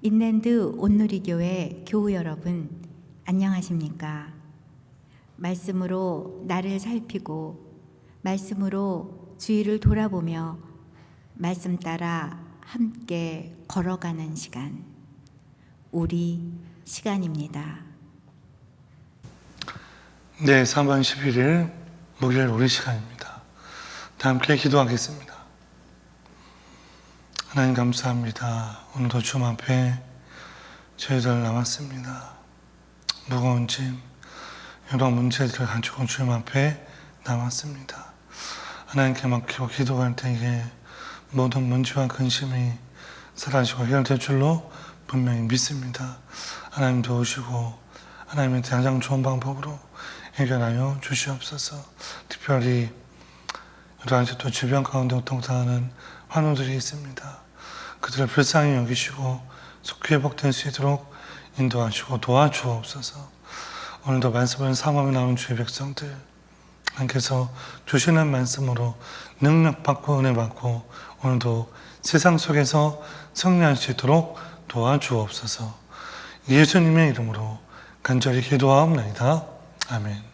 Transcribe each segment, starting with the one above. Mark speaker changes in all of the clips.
Speaker 1: 인랜드 온누리교회 교우 여러분, 안녕하십니까? 말씀으로 나를 살피고 말씀으로 주위를 돌아보며 말씀 따라 함께 걸어가는 시간, 우리 시간입니다.
Speaker 2: 네, 3월 11일 목요일 우리 시간입니다. 다 함께 기도하겠습니다. 하나님 감사합니다. 오늘도 주님 앞에 저희들 남았습니다. 무거운 짐, 여러 문제들을 가지고 주님 앞에 남았습니다. 하나님께 맡기고 기도할 때에 모든 문제와 근심이 사라지고 해결될 줄로 분명히 믿습니다. 하나님 도우시고 하나님의 가장 좋은 방법으로 해결하여 주시옵소서. 특별히 여러 가지 또 주변 가운데 고통당하는 환우들이 있습니다. 그들을 불쌍히 여기시고 속히 회복될 수 있도록 인도하시고 도와주옵소서. 오늘도 말씀을 사모하며 나오는 주의 백성들, 하나님께서 주시는 말씀으로 능력받고 은혜받고 오늘도 세상 속에서 승리할 수 있도록 도와주옵소서. 예수님의 이름으로 간절히 기도하옵나이다. 아멘.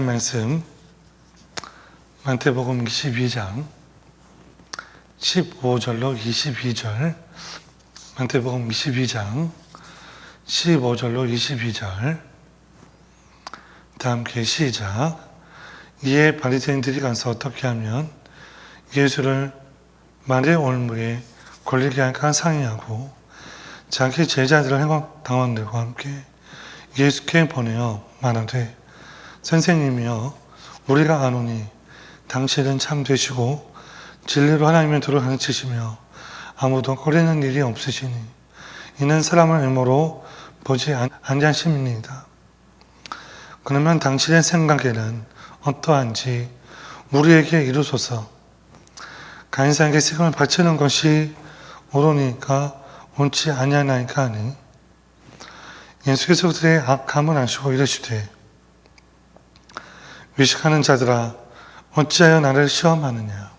Speaker 2: 하나님 말씀 마태복음 22장 15절로 22절, 마태복음 22장 15절로 22절, 다 함께 시작. 이에 바리새인들이 가서 어떻게 하면 예수를 말의 올무에 걸리게 할까 상의하고 자기 제자들을 행악당원들과 함께 예수께 보내어 말하되, 선생님이여, 우리가 아노니 당신은 참 되시고 진리로 하나님의 도를 가르치시며 아무도 꺼리는 일이 없으시니 이는 사람을 외모로 보지 아니하심이니이다. 그러면 당신의 생각에는 어떠한지 우리에게 이루소서. 가인사에게 세금을 바치는 것이 옳으니까 옳지 아니하나이까 하니, 예수께서 그들의 악함을 아시고 이르시되, 위식하는 자들아 어찌하여 나를 시험하느냐.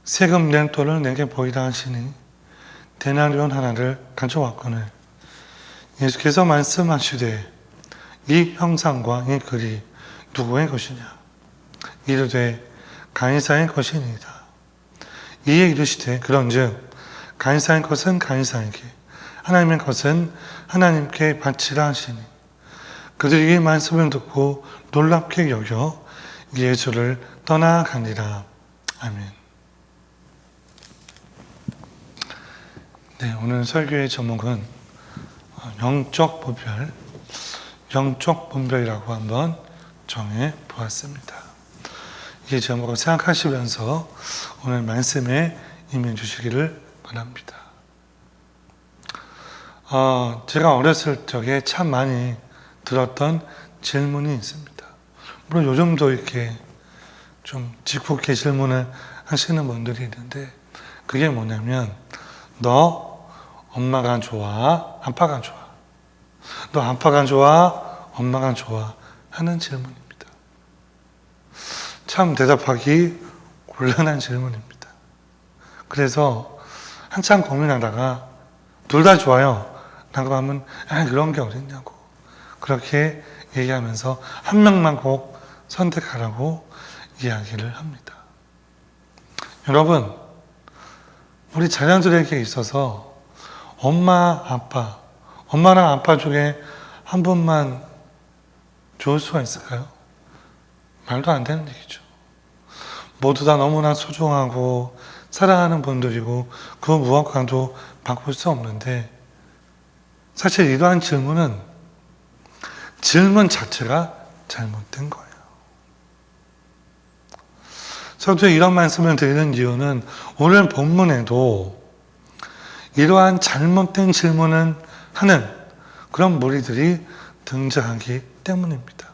Speaker 2: 세금 낸 돈을 내게 보이라 하시니 데나리온 하나를 가져왔거늘 예수께서 말씀하시되, 이 형상과 이 글이 누구의 것이냐. 이르되 가인사의 것이니이다. 이에 이르시되, 그런즉 가인사의 것은 가인사에게, 하나님의 것은 하나님께 바치라 하시니, 그들이 이 말씀을 듣고 놀랍게 여겨 예수를 떠나가니라. 아멘. 네, 오늘 설교의 제목은 영적 분별이라고 한번 정해 보았습니다. 이 제목을 생각하시면서 오늘 말씀에 임해 주시기를 바랍니다. 제가 어렸을 적에 참 많이 들었던 질문이 있습니다. 물론 요즘도 이렇게 좀 짓궂게 질문을 하시는 분들이 있는데, 그게 뭐냐면, 너 엄마가 좋아, 아빠가 좋아? 너 아빠가 좋아, 엄마가 좋아? 하는 질문입니다. 참 대답하기 곤란한 질문입니다. 그래서 한참 고민하다가 둘 다 좋아요 라고 하면, 그런 게 어딨냐고 그렇게 얘기하면서 한 명만 꼭 선택하라고 이야기를 합니다. 여러분, 우리 자녀들에게 있어서 엄마랑 아빠 중에 한 분만 좋을 수가 있을까요? 말도 안 되는 얘기죠. 모두 다 너무나 소중하고 사랑하는 분들이고 그 무엇과도 바꿀 수 없는데, 사실 이러한 질문 자체가 잘못된 거예요. 저도 이런 말씀을 드리는 이유는 오늘 본문에도 이러한 잘못된 질문을 하는 그런 무리들이 등장하기 때문입니다.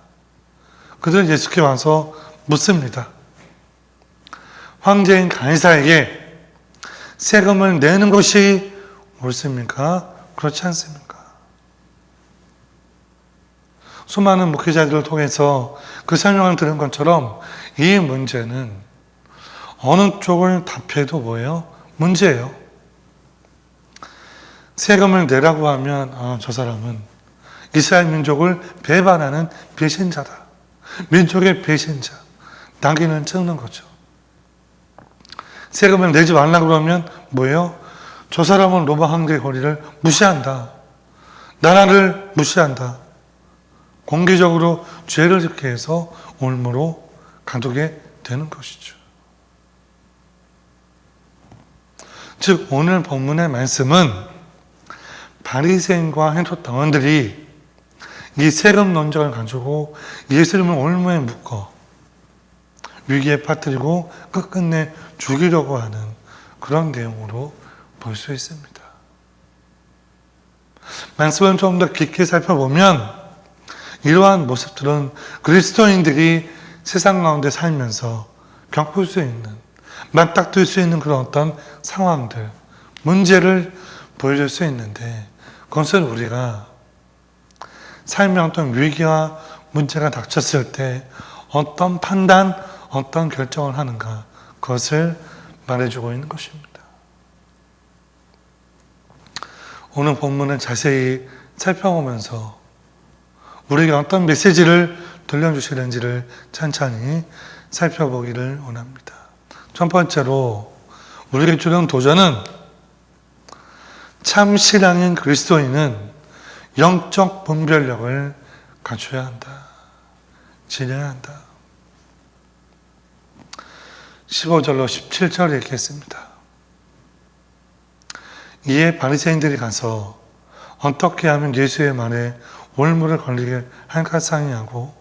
Speaker 2: 그들은 예수께 와서 묻습니다. 황제인 가이사에게 세금을 내는 것이 옳습니까? 그렇지 않습니까? 수많은 목회자들을 통해서 그 설명을 들은 것처럼 이 문제는 어느 쪽을 답해도 뭐예요? 문제예요. 세금을 내라고 하면 저 사람은 이스라엘 민족을 배반하는 배신자다. 민족의 배신자. 낙인을 찍는 거죠. 세금을 내지 말라고 그러면 뭐예요? 저 사람은 로마 황제의 권위를 무시한다. 나라를 무시한다. 공개적으로 죄를 짓게 해서 올무로 가두게 되는 것이죠. 즉 오늘 본문의 말씀은 바리새인과 헤롯 당원들이 이 세금 논쟁을 가지고 예수님을 올무에 묶어 위기에 빠뜨리고 끝끝내 죽이려고 하는 그런 내용으로 볼 수 있습니다. 말씀을 좀 더 깊게 살펴보면 이러한 모습들은 그리스도인들이 세상 가운데 살면서 겪을 수 있는, 맞닥뜨릴 수 있는 그런 어떤 상황들, 문제를 보여줄 수 있는데, 그것을 우리가 삶의 어떤 위기와 문제가 닥쳤을 때 어떤 판단, 어떤 결정을 하는가, 그것을 말해주고 있는 것입니다. 오늘 본문을 자세히 살펴보면서 우리에게 어떤 메시지를 들려주시는지를 천천히 살펴보기를 원합니다. 첫 번째로 우리에게 주는 도전은 참 신앙인 그리스도인은 영적 분별력을 갖춰야 한다. 지녀야 한다. 15절로 17절 읽겠습니다. 이에 바리새인들이 가서 어떻게 하면 예수의 말에 올무를 걸리게 할까 상의하고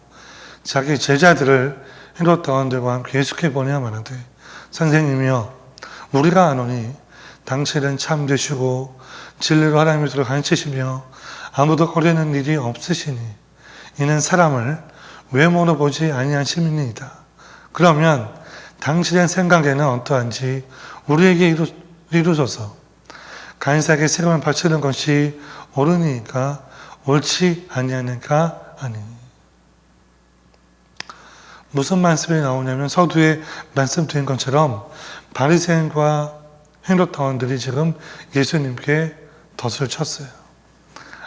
Speaker 2: 자기 제자들을 헤롯 당원들과 함께 계속해 보내야 말하되 선생님이여 우리가 아노니 당신은 참되시고 진리로 하나님의 뜻을 가르치시며 아무도 거리는 일이 없으시니 이는 사람을 외모로 보지 아니하심이니이다. 그러면 당신의 생각에는 어떠한지 우리에게 이루소서. 간사에게 세금을 바치는 것이 옳으니까 옳지 아니하니까 아니. 무슨 말씀이 나오냐면 서두에 말씀드린 것처럼 바리새인과 헤롯 당원들이 지금 예수님께 덫을 쳤어요.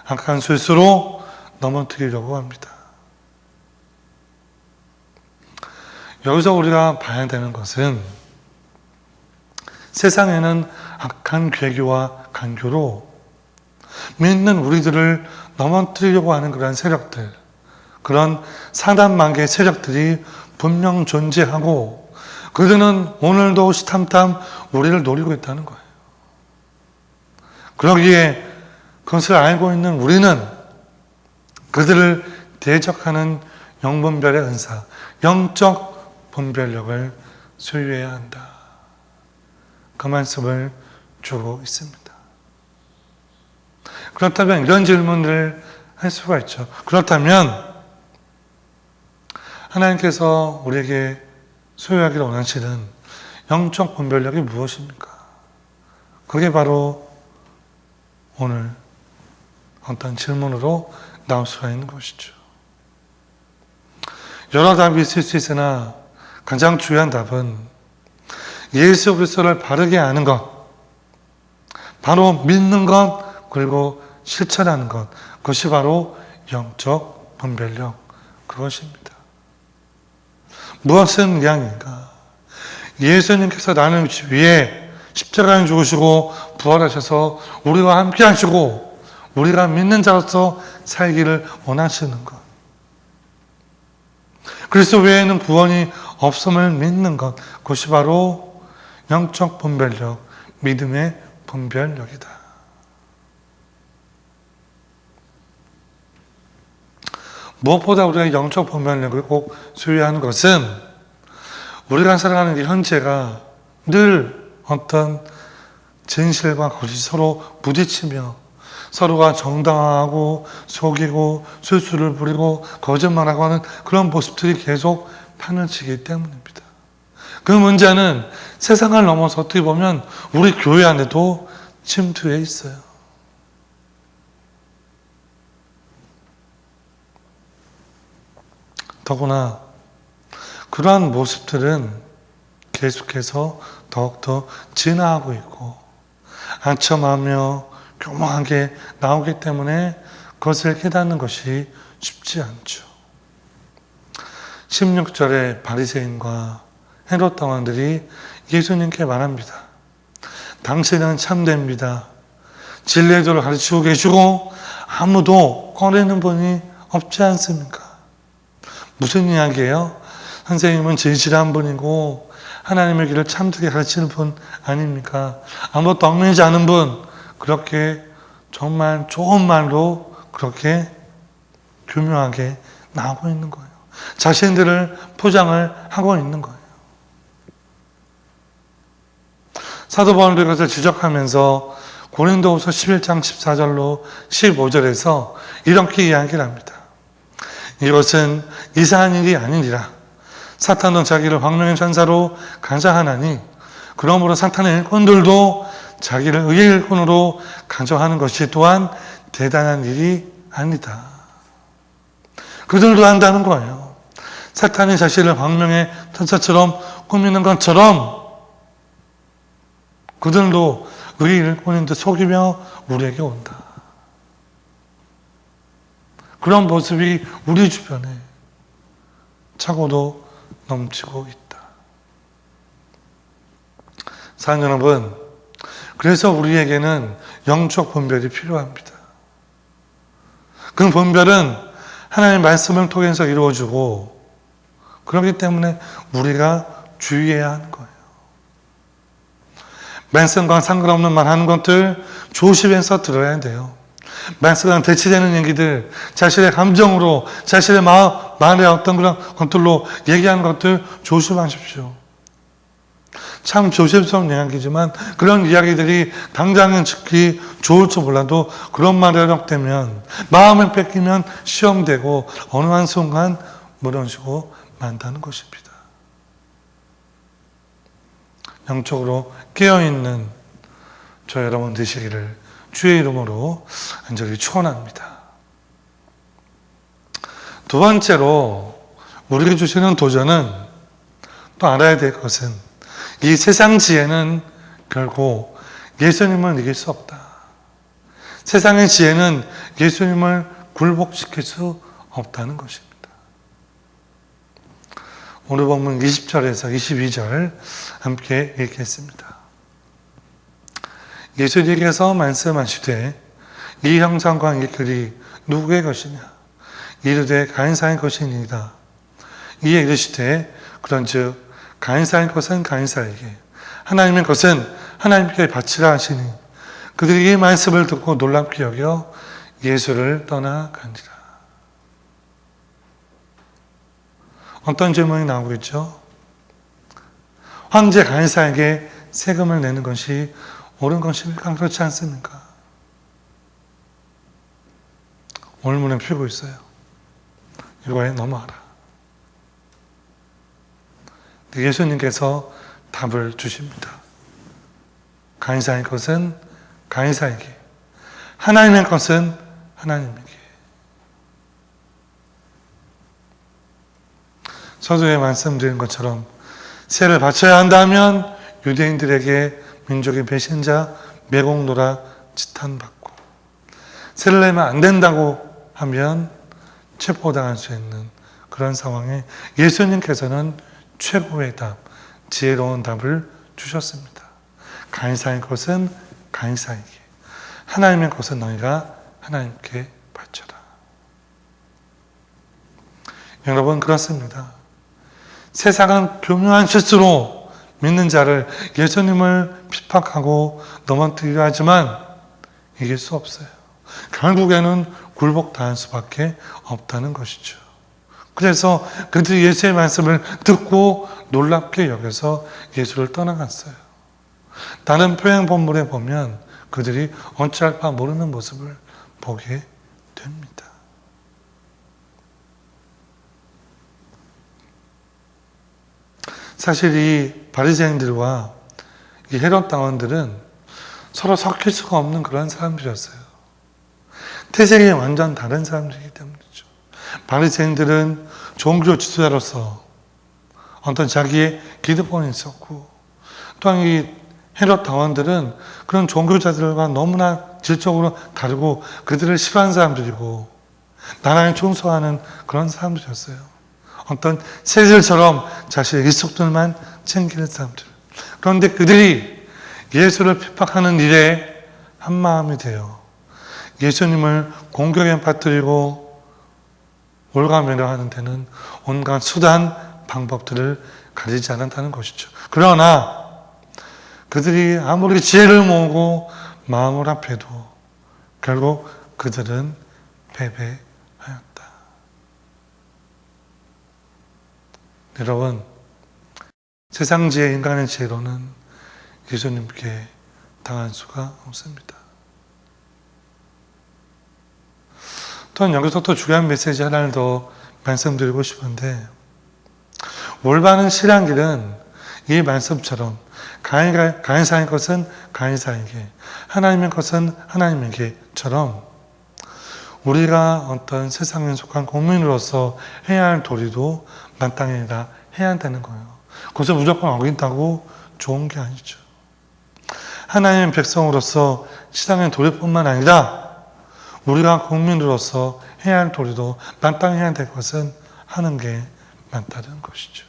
Speaker 2: 악한 술수로 넘어뜨리려고 합니다. 여기서 우리가 봐야 되는 것은 세상에는 악한 괴교와 간교로 믿는 우리들을 넘어뜨리려고 하는 그런 세력들, 그런 사단만개의 세력들이 분명 존재하고 그들은 오늘도 호시탐탐 우리를 노리고 있다는 거예요. 그러기에 그것을 알고 있는 우리는 그들을 대적하는 영분별의 은사, 영적 분별력을 소유해야 한다. 그 말씀을 주고 있습니다. 그렇다면 이런 질문을 할 수가 있죠. 그렇다면 하나님께서 우리에게 소유하기를 원하시는 영적 분별력이 무엇입니까? 그게 바로 오늘 어떤 질문으로 나올 수가 있는 것이죠. 여러 답이 있을 수 있으나 가장 중요한 답은 예수 그리스도를 바르게 아는 것, 바로 믿는 것, 그리고 실천하는 것, 그것이 바로 영적 분별력, 그것입니다. 무엇은 이야기인가? 예수님께서 나를 위해 십자가에 죽으시고 부활하셔서 우리와 함께 하시고 우리가 믿는 자로서 살기를 원하시는 것. 그리스도 외에는 구원이 없음을 믿는 것. 그것이 바로 영적 분별력, 믿음의 분별력이다. 무엇보다 우리가 영적 분별력을 꼭 소유하는 것은 우리가 살아가는 이 현재가 늘 어떤 진실과 거짓이 서로 부딪히며 서로가 정당화하고 속이고 술수를 부리고 거짓말하고 하는 그런 모습들이 계속 판을 치기 때문입니다. 그 문제는 세상을 넘어서 어떻게 보면 우리 교회 안에도 침투해 있어요. 더구나 그러한 모습들은 계속해서 더욱더 진화하고 있고 아첨하며 교묘하게 나오기 때문에 그것을 깨닫는 것이 쉽지 않죠. 16절에 바리새인과 헤롯 당원들이 예수님께 말합니다. 당신은 참됩니다. 진리의 도를 가르치고 계시고 아무도 꺼내는 분이 없지 않습니까? 무슨 이야기예요? 선생님은 진실한 분이고 하나님의 길을 참되게 가르치는 분 아닙니까? 아무것도 얽매이지 않은 분, 그렇게 정말 좋은 말로 그렇게 교묘하게 나오고 있는 거예요. 자신들을 포장을 하고 있는 거예요. 사도 바울도 이것을 지적하면서 고린도후서 11장 14절로 15절에서 이렇게 이야기를 합니다. 이것은 이상한 일이 아니니라. 사탄은 자기를 황룡의 천사로 간사하나니 그러므로 사탄의 일꾼들도 자기를 의의 일꾼으로 간사하는 것이 또한 대단한 일이 아니다. 그들도 한다는 거예요. 사탄이 자신을 황룡의 천사처럼 꾸미는 것처럼 그들도 의의 일꾼인 듯 속이며 우리에게 온다. 그런 모습이 우리 주변에 차고도 넘치고 있다. 사랑 여러분, 그래서 우리에게는 영적 분별이 필요합니다. 그 분별은 하나님의 말씀을 통해서 이루어지고, 그렇기 때문에 우리가 주의해야 하는 거예요. 말씀과 상관없는 말 하는 것들 조심해서 들어야 돼요. 말씀과 대치되는 얘기들, 자신의 감정으로, 자신의 말의 어떤 그런 것들로 얘기하는 것들 조심하십시오. 참 조심스러운 이야기지만 그런 이야기들이 당장은 듣기 좋을지 몰라도 그런 말이 허락되면, 마음을 뺏기면 시험되고 어느 한순간 무너지고 만다는 것입니다. 영적으로 깨어있는 저 여러분 되시기를 주의 이름으로 간절히 축원합니다. 두 번째로 우리에게 주시는 도전은, 또 알아야 될 것은, 이 세상 지혜는 결국 예수님을 이길 수 없다. 세상의 지혜는 예수님을 굴복시킬 수 없다는 것입니다. 오늘 본문 20절에서 22절 함께 읽겠습니다. 예수님께서 말씀하시되 이 형상과 이 글이 누구의 것이냐? 이르되 가인사의 것이니이다. 이에 이르시되 그런즉 가인사의 것은 가인사에게, 하나님의 것은 하나님께 바치라 하시니, 그들이 이 말씀을 듣고 놀랍게 여겨 예수를 떠나가니라. 어떤 질문이 나오고 있죠? 황제 가인사에게 세금을 내는 것이 옳은 것입니까? 그렇지 않습니까? 오늘 문에 피고 있어요. 이거에 넘어가라. 예수님께서 답을 주십니다. 가인사의 것은 가인사에게, 하나님의 것은 하나님에게. 서두에 말씀드린 것처럼 세를 바쳐야 한다면 유대인들에게 민족의 배신자, 매국노라 지탄받고, 세를 내면 안 된다고 하면 체포당할 수 있는 그런 상황에 예수님께서는 최고의 답, 지혜로운 답을 주셨습니다. 가인사의 것은 가인사에게, 하나님의 것은 너희가 하나님께 바쳐라. 여러분, 그렇습니다. 세상은 교묘한 실수로 믿는 자를, 예수님을 핍박하고 넘어뜨리려 하지만 이길 수 없어요. 결국에는 굴복당할 수밖에 없다는 것이죠. 그래서 그들이 예수의 말씀을 듣고 놀랍게 여겨서 예수를 떠나갔어요. 다른 표현 본문에 보면 그들이 어찌할 바 모르는 모습을 보게 됩니다. 사실 이 바리새인들과 이 헤롯 당원들은 서로 섞일 수가 없는 그런 사람들이었어요. 태생이 완전 다른 사람들이기 때문이죠. 바리새인들은 종교 지도자로서 어떤 자기의 기득권이 있었고, 또한 이 헤롯 당원들은 그런 종교자들과 너무나 질적으로 다르고 그들을 싫어하는 사람들이고 나라에 충성하는 그런 사람들이었어요. 어떤 새들처럼 자신의 일속들만 챙기는 사람들. 그런데 그들이 예수를 핍박하는 일에 한마음이 되어 예수님을 공격에 빠뜨리고 올가매려 하는 데는 온갖 수단, 방법들을 가리지 않았다는 것이죠. 그러나 그들이 아무리 지혜를 모으고 마음을 합해도 결국 그들은 패배하였다. 여러분, 세상 지혜, 인간의 지혜로는 예수님께 당할 수가 없습니다. 또한 여기서 또 중요한 메시지 하나를 더 말씀드리고 싶은데, 올바른 신앙길은 이 말씀처럼 가인사의 것은 가인사에게, 하나님의 것은 하나님에게처럼 우리가 어떤 세상에 속한 국민으로서 해야 할 도리도 마땅히 다 해야 한다는 거예요. 그것을 무조건 어긴다고 좋은 게 아니죠. 하나님의 백성으로서 신앙의 도리뿐만 아니라 우리가 국민으로서 해야 할 도리도 마땅히 해야 될 것은 하는 게 많다는 것이죠.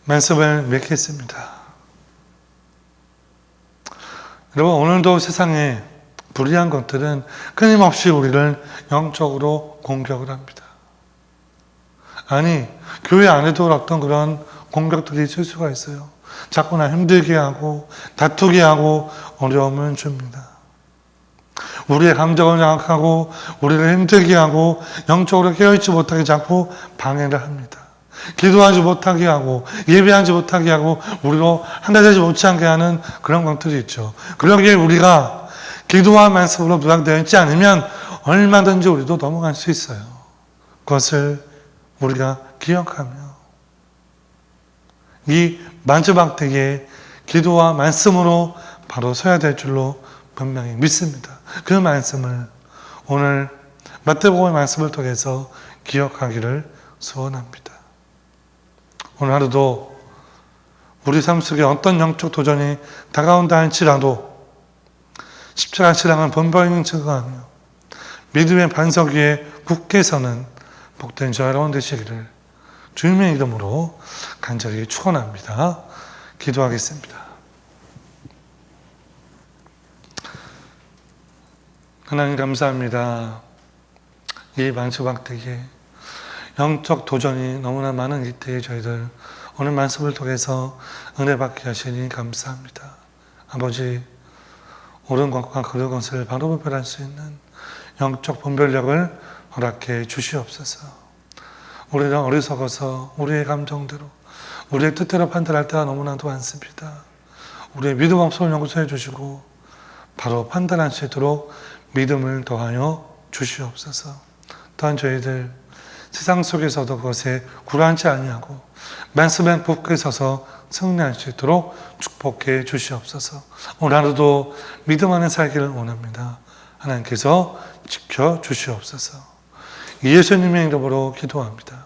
Speaker 2: 말씀을 맺겠습니다. 여러분, 오늘도 세상에 불의한 것들은 끊임없이 우리를 영적으로 공격을 합니다. 아니, 교회 안에도 어떤 그런 공격들이 있을 수가 있어요. 자꾸나 힘들게 하고 다투게 하고 어려움을 줍니다. 우리의 감정을 장악하고 우리를 힘들게 하고 영적으로 깨어있지 못하게 자꾸 방해를 합니다. 기도하지 못하게 하고 예배하지 못하게 하고 우리로 하나 되지 못하게 하는 그런 것들이 있죠. 그러기에 우리가 기도와 말씀으로 부양되어 있지 않으면 얼마든지 우리도 넘어갈 수 있어요. 그것을 우리가 기억하며 이 마지막 때에 기도와 말씀으로 바로 서야 될 줄로 분명히 믿습니다. 그 말씀을 오늘 마태복음의 말씀을 통해서 기억하기를 소원합니다. 오늘 하루도 우리 삶 속에 어떤 영적 도전이 다가온다 할지라도 십자가 신앙을 번번이 증거하며 믿음의 반석 위에 굳게 서는 복된 저 여러분 되시기를 주님의 이름으로 간절히 축원합니다. 기도하겠습니다. 하나님 감사합니다. 이 마지막 때에 영적 도전이 너무나 많은 이때에 저희들 오늘 말씀을 통해서 은혜 받게 하시니 감사합니다. 아버지, 옳은 것과 그른 것을 바로 분별할 수 있는 영적 분별력을 허락해 주시옵소서. 우리는 어리석어서 우리의 감정대로 우리의 뜻대로 판단할 때가 너무나도 많습니다. 우리의 믿음 없음을 용서해 주시고 바로 판단할 수 있도록 믿음을 더하여 주시옵소서. 또한 저희들 세상 속에서도 그것에 굴하지 아니하고 말씀에 굳게 서서 승리할 수 있도록 축복해 주시옵소서. 오늘 하루도 믿음 안에 살기를 원합니다. 하나님께서 지켜 주시옵소서. 예수님의 이름으로 기도합니다.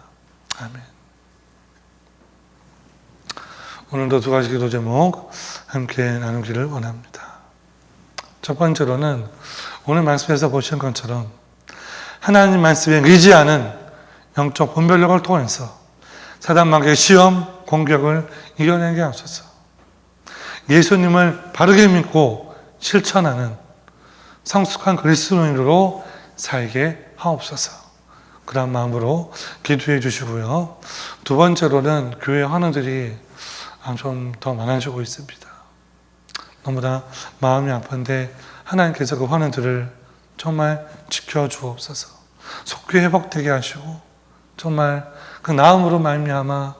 Speaker 2: 아멘. 오늘도 두 가지 기도 제목 함께 나누기를 원합니다. 첫 번째로는 오늘 말씀에서 보신 것처럼 하나님 말씀에 의지하는 영적 분별력을 통해서 사단마귀의 시험, 공격을 이겨내게 하소서. 예수님을 바르게 믿고 실천하는 성숙한 그리스도인으로 살게 하옵소서. 그런 마음으로 기도해 주시고요. 두 번째로는 교회 환우들이 좀 더 많아지고 있습니다. 너무나 마음이 아픈데 하나님께서 그 환우들을 정말 지켜주옵소서. 속히 회복되게 하시고 정말 그 나음으로 말미암아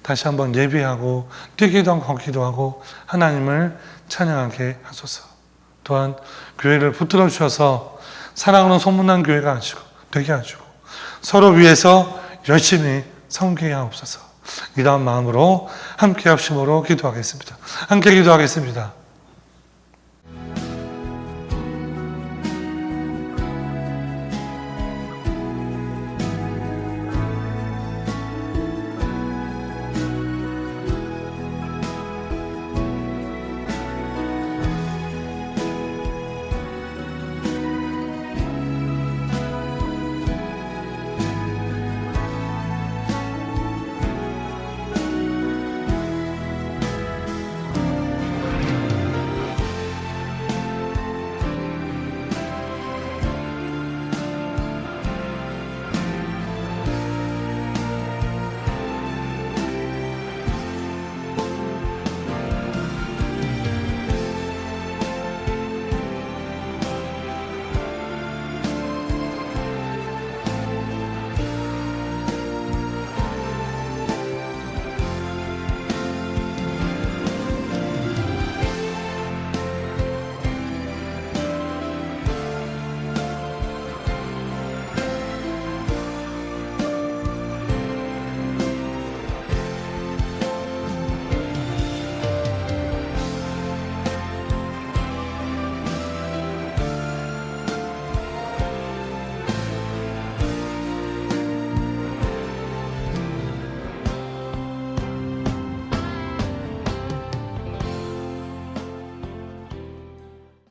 Speaker 2: 다시 한번 예배하고 뛰기도 하고 걷기도 하고 하나님을 찬양하게 하소서. 또한 교회를 붙들어 주셔서 사랑으로 소문난 교회가 되게 하시고 서로 위해서 열심히 섬기게 하옵소서. 이러한 마음으로 함께 합심으로 기도하겠습니다. 함께 기도하겠습니다.